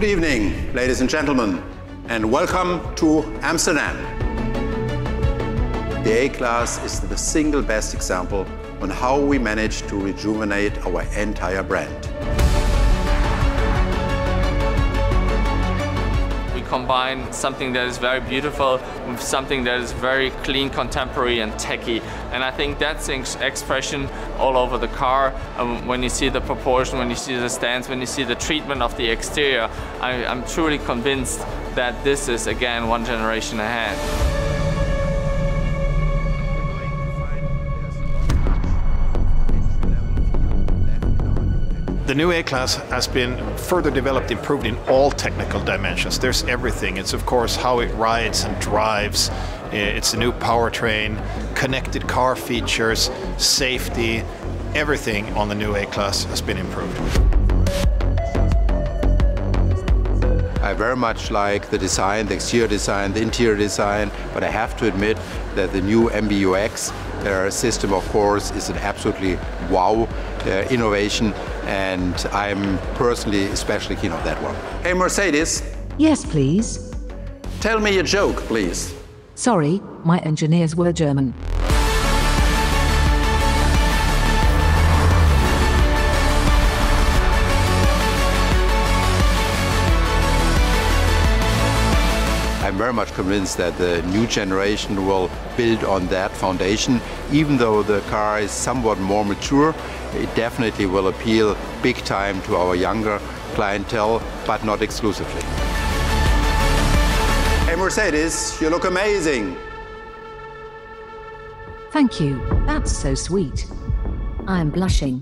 Good evening, ladies and gentlemen, and welcome to Amsterdam. The A-Class is the single best example on how we managed to rejuvenate our entire brand. We combine something that is very beautiful with something that is very clean, contemporary and techy. And I think that's an expression all over the car. When you see the proportion, when you see the stance, when you see the treatment of the exterior, I'm truly convinced that this is, again, one generation ahead. The new A-Class has been further developed, improved in all technical dimensions. There's everything. It's of course how it rides and drives. It's a new powertrain, connected car features, safety. Everything on the new A-Class has been improved. I very much like the design, the exterior design, the interior design, but I have to admit that the new MBUX system, of course, is an absolutely wow innovation, and I'm personally especially keen on that one. Hey Mercedes. Yes, please. Tell me a joke, please. Sorry, my engineers were German. I'm very much convinced that the new generation will build on that foundation. Even though the car is somewhat more mature, it definitely will appeal big time to our younger clientele, but not exclusively. Hey Mercedes, you look amazing! Thank you, that's so sweet. I'm blushing.